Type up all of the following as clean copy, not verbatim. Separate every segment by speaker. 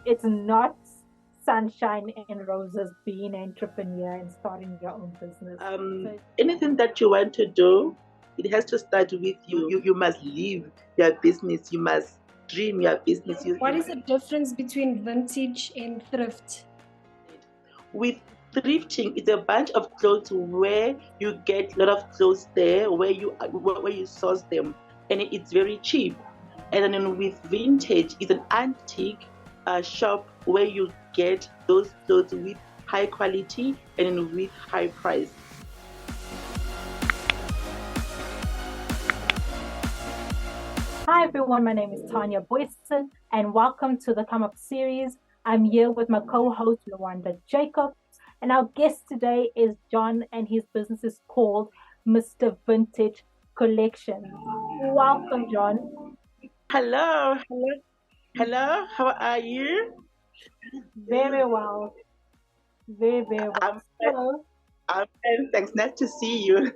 Speaker 1: it's not sunshine and roses being an entrepreneur and starting your own business.
Speaker 2: Anything that you want to do, it has to start with you. You must live your business. You must dream your business.
Speaker 3: What is the difference between vintage and thrift?
Speaker 2: With thrifting, it's a bunch of clothes where you get a lot of clothes there where you source them, and it's very cheap. And then with vintage, it's an antique shop where you get those clothes with high quality and with high price.
Speaker 1: Hi everyone, my name is Tanya Boyson and welcome to the Come Up series. I'm here with my co-host Lwanda Jacobs, and our guest today is John, and his business is called Mr. Vintage Collection. Welcome, John.
Speaker 2: Hello, hello. How are you?
Speaker 1: Very well. Very well.
Speaker 2: I'm fine. Thanks. Nice to see you.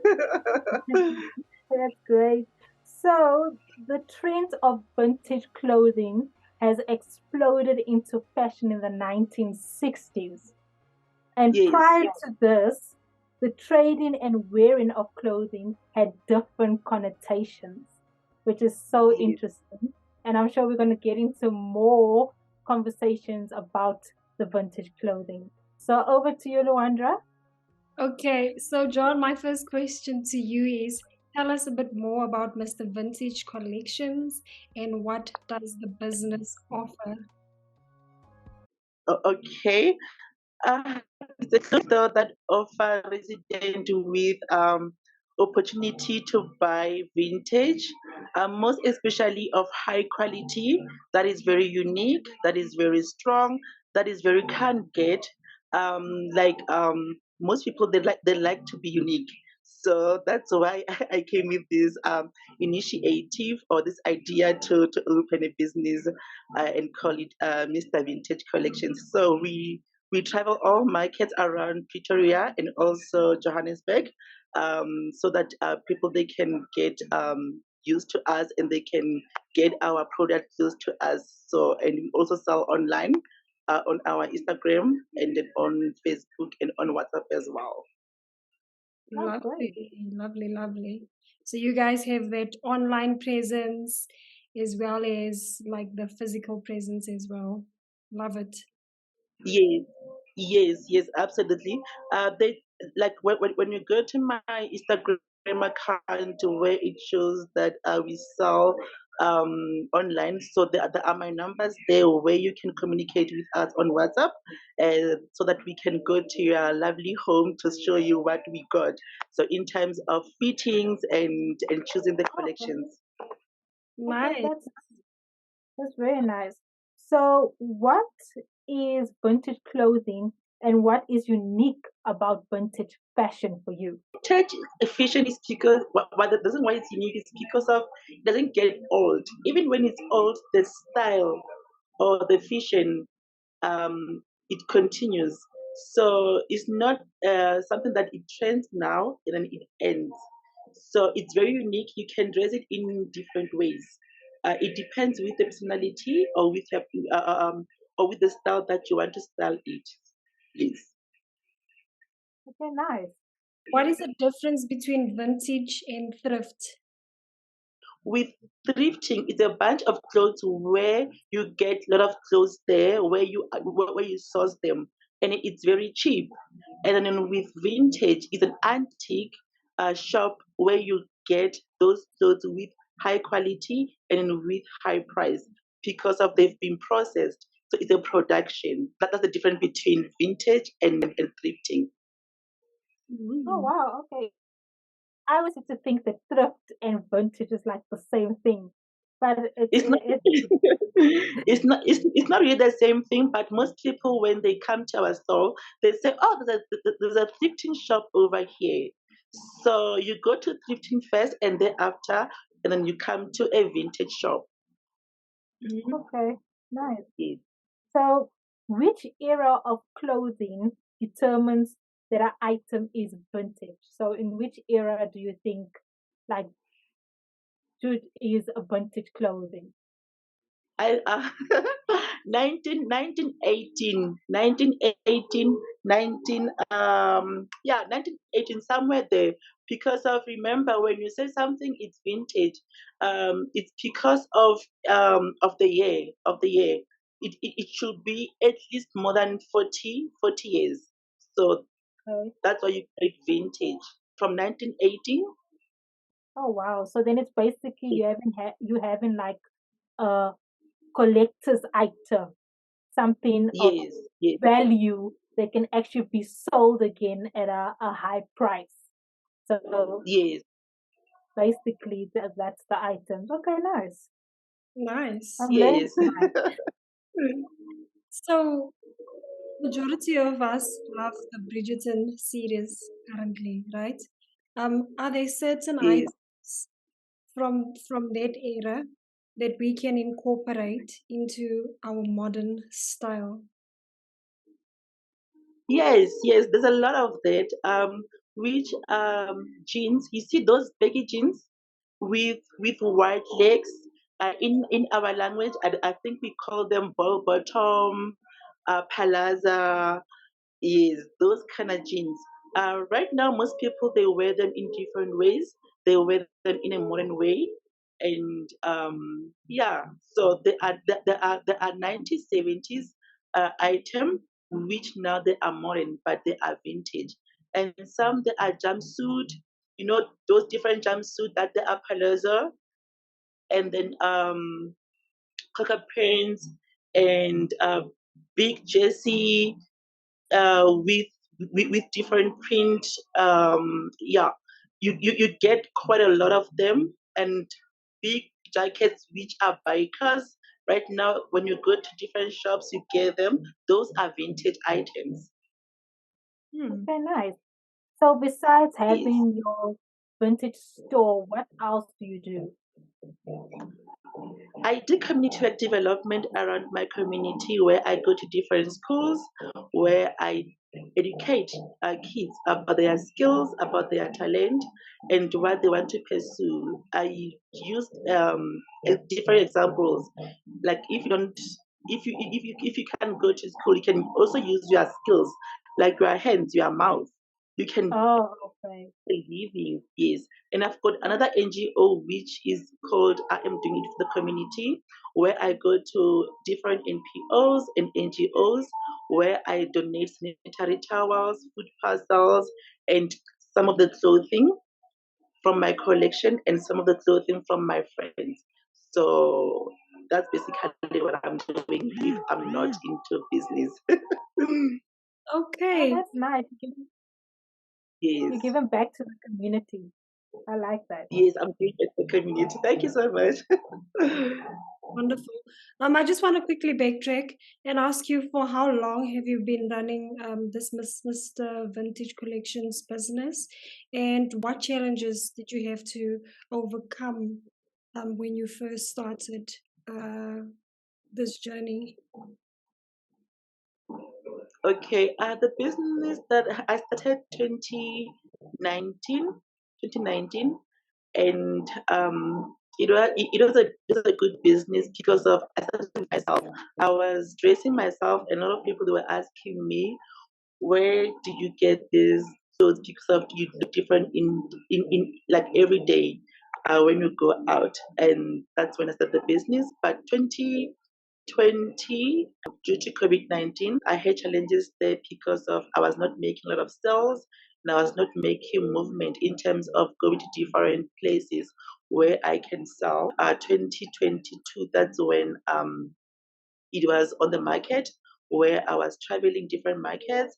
Speaker 1: That's great. So, the trend of vintage clothing has exploded into fashion in the 1960s. And
Speaker 2: Yes.
Speaker 1: prior to this, the trading and wearing of clothing had different connotations, which is so
Speaker 2: Yes.
Speaker 1: interesting. And I'm sure we're going to get into more conversations about the vintage clothing. So, over to you, Luandra.
Speaker 3: Okay, so John, my first question to you is tell us a bit more about Mr. Vintage Collections and what does the business offer?
Speaker 2: Okay. It's a club that offer resident with opportunity to buy vintage, most especially of high quality, that is very unique, that is very strong, that is very can get. Most people they like to be unique. So that's why I came with this initiative or this idea to open a business and call it Mr. Vintage Collections. So we travel all markets around Pretoria and also Johannesburg, so that people they can get used to us and they can get our product used to us. So and we also sell online on our Instagram and then on Facebook and on WhatsApp as well.
Speaker 3: Lovely. So you guys have that online presence as well as like the physical presence as well. Love it.
Speaker 2: Yes, yes, absolutely. They like when you go to my Instagram account where it shows that we sell online. So there are my numbers there where you can communicate with us on WhatsApp, so that we can go to your lovely home to show you what we got. So in terms of fittings and choosing the collections.
Speaker 1: Okay,
Speaker 3: Nice.
Speaker 1: that's very nice. So, what is vintage clothing and what is unique about vintage fashion for you?
Speaker 2: Church fashion is because the reason why it's unique is because of it doesn't get old. Even when it's old, the style or the fashion it continues. So it's not something that it trends now and then it ends. So it's very unique. You can dress it in different ways. It depends with the personality or with the style that you want to style it. Yes.
Speaker 1: Okay, nice.
Speaker 3: What is the difference between vintage and thrift?
Speaker 2: With thrifting, it's a bunch of clothes where you get a lot of clothes there where you source them, and it's very cheap. And then with vintage, it's an antique shop where you get those clothes with high quality and then with high price because of they've been processed. So it's a production. That's the difference between vintage and thrifting.
Speaker 1: Oh,
Speaker 3: Mm.
Speaker 1: wow. Okay. I always used to think that thrift and vintage is like the same thing, but
Speaker 2: It's not it's not really the same thing, but most people when they come to our store they say, oh, there's a thrifting shop over here. So you go to thrifting first and then after and then you come to a vintage shop.
Speaker 3: Mm.
Speaker 1: okay, nice.
Speaker 2: Yes.
Speaker 1: So, which era of clothing determines that an item is vintage? So, in which era do you think like is a vintage clothing?
Speaker 2: I 1918, 1918, somewhere there. Because of, remember, when you say something it's vintage, it's because of the year. It should be at least more than 40 years. So
Speaker 1: Okay.
Speaker 2: that's why you call it vintage. From 1918.
Speaker 1: Oh wow. So then it's basically you having like a collector's item, something of
Speaker 2: Yes, yes,
Speaker 1: value that can actually be sold again at a high price. So
Speaker 2: yes,
Speaker 1: basically that's the item. Okay, nice.
Speaker 3: Nice.
Speaker 1: I'm learning
Speaker 2: yes.
Speaker 1: tonight.
Speaker 3: So, majority of us love the Bridgerton series currently, right? Are there certain
Speaker 2: Yes.
Speaker 3: items from that era that we can incorporate into our modern style?
Speaker 2: Yes, yes, there's a lot of that. Which jeans? You see those baggy jeans with white legs. In our language, I think we call them ball bottom, palazzo. Yes, those kind of jeans. Right now, most people they wear them in different ways. They wear them in a modern way, and yeah. So there are 90s, 70s item which now they are modern, but they are vintage, and some they are jumpsuit. You know those different jumpsuit that they are palazzo, and then cocker pants and big jersey with, with different print. Yeah, you get quite a lot of them, and big jackets which are bikers. Right now, when you go to different shops, you get them. Those are vintage items.
Speaker 3: Hmm.
Speaker 1: Okay, nice. So besides
Speaker 2: Yes.
Speaker 1: having your vintage store, what else do you do?
Speaker 2: I do community work development around my community where I go to different schools where I educate kids about their skills, about their talent, and what they want to pursue. I used different examples. Like if you can't go to school, you can also use your skills, like your hands, your mouth. You can
Speaker 1: Oh, okay.
Speaker 2: living, yes. And I've got another NGO which is called I Am Doing It for the Community, where I go to different NPOs and NGOs where I donate sanitary towels, food parcels, and some of the clothing from my collection and some of the clothing from my friends. So that's basically what I'm doing if I'm not into business.
Speaker 1: Oh,
Speaker 3: Okay,
Speaker 1: that's nice. You're
Speaker 2: Yes.
Speaker 1: giving back to the community. I like that.
Speaker 2: Yes, I'm doing it for the community. Thank you so much.
Speaker 3: wonderful. I just want to quickly backtrack and ask you, for how long have you been running this Mr. Vintage Collections business, and what challenges did you have to overcome when you first started uh, this journey?
Speaker 2: Okay, the business that I started 2019, 2019, and it was a good business because of I started with myself. I was dressing myself, and a lot of people they were asking me, where do you get this clothes? Because of you look different in like every day when you go out, and that's when I started the business. But 2020, due to COVID-19, I had challenges there because of I was not making a lot of sales and I was not making movement in terms of going to different places where I can sell. 2022, that's when it was on the market where I was traveling different markets,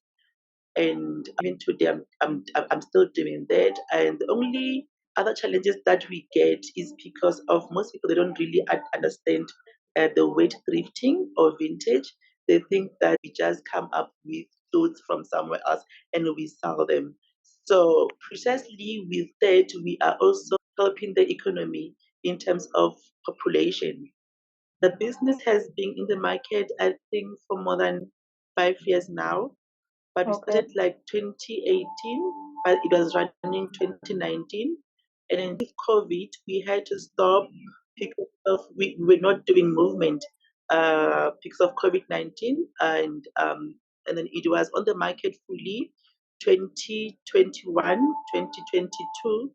Speaker 2: and even today I'm still doing that. And the only other challenges that we get is because of most people they don't really understand the weight thrifting or vintage. They think that we just come up with clothes from somewhere else and we sell them. So precisely with that, we are also helping the economy in terms of population. The business has been in the market, I think, for more than 5 years now, but we
Speaker 1: Okay.
Speaker 2: started like 2018, but it was running 2019. And then with COVID, we had to stop because of we were not doing movement. because of COVID-19, and then it was on the market fully 2021, 2022,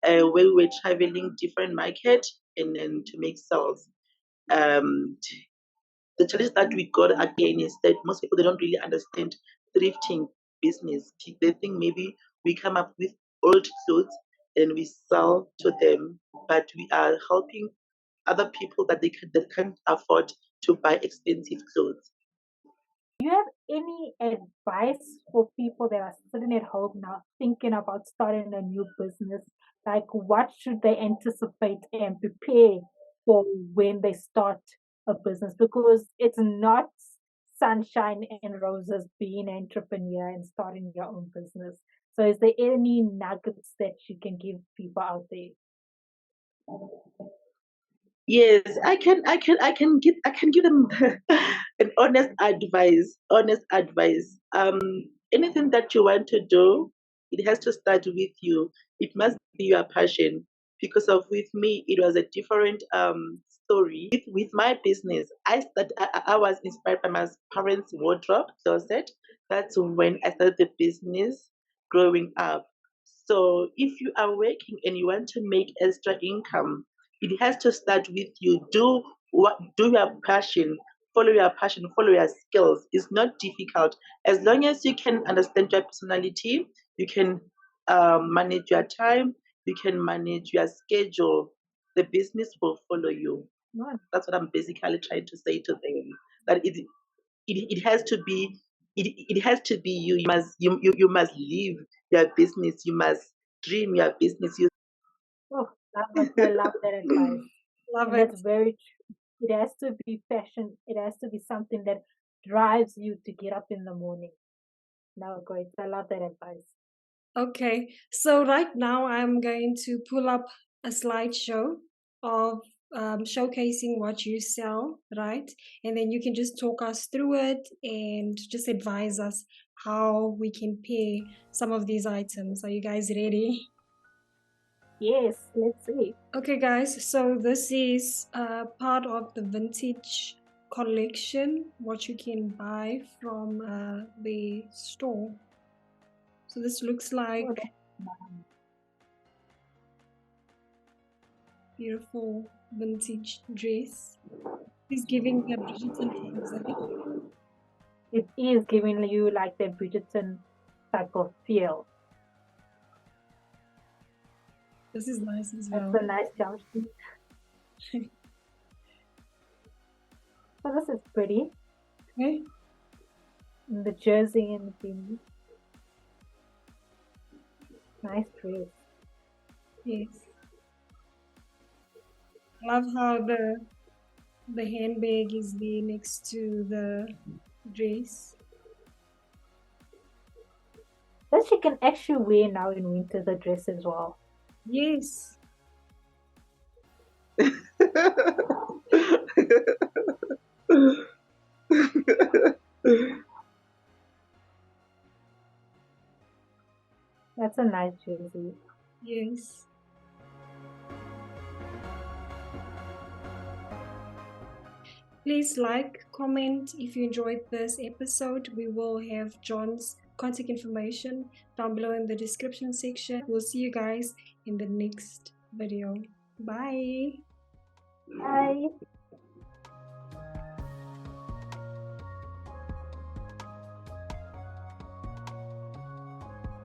Speaker 2: where we were traveling different markets and then to make sales. Um, the challenge that we got again is that most people, they don't really understand thrifting business. They think maybe we come up with old clothes and we sell to them, but we are helping other people that can't afford to buy expensive clothes.
Speaker 1: Do you have any advice for people that are sitting at home now thinking about starting a new business? Like, what should they anticipate and prepare for when they start a business? Because it's not sunshine and roses being an entrepreneur and starting your own business. So, is there any nuggets that you can give people out there?
Speaker 2: Yes, I can give them an honest advice. Honest advice. Anything that you want to do, it has to start with you. It must be your passion. Because of with me, it was a different story. With my business, I was inspired by my parents' wardrobe closet. That's when I started the business growing up. So if you are working and you want to make extra income, it has to start with you. Do your passion, follow your skills. It's not difficult. As long as you can understand your personality, you can manage your time, you can manage your schedule. The business will follow you.
Speaker 1: Right.
Speaker 2: That's what I'm basically trying to say to them. That it has to be it has to be you. You must live your business. You must dream your business.
Speaker 1: Oh, I love that advice.
Speaker 3: Love
Speaker 1: And
Speaker 3: it.
Speaker 1: that's very true. It has to be passion. It has to be something that drives you to get up in the morning. No, great. I love that advice.
Speaker 3: Okay, so right now I'm going to pull up a slideshow of showcasing what you sell, right? And then you can just talk us through it and just advise us how we can pay some of these items. Are you guys ready?
Speaker 1: Yes, let's see.
Speaker 3: Okay, guys, so this is part of the vintage collection, what you can buy from the store. So this looks like
Speaker 1: Oh, that's nice.
Speaker 3: beautiful vintage dress. He's giving a Bridgerton vibes, right?
Speaker 1: It is giving you like the Bridgerton type of feel.
Speaker 3: This is nice as
Speaker 1: That's
Speaker 3: well.
Speaker 1: a nice jumpsuit. So this is pretty.
Speaker 3: Okay.
Speaker 1: And the jersey and the nice dress.
Speaker 3: Yes. Love how the handbag is there next to the dress.
Speaker 1: That she can actually wear now in winter, the dress as well.
Speaker 3: Yes.
Speaker 1: That's a nice jersey.
Speaker 3: Yes. Please like, comment if you enjoyed this episode. We will have John's contact information down below in the description section. We'll see you guys in the next video. Bye.
Speaker 1: Bye.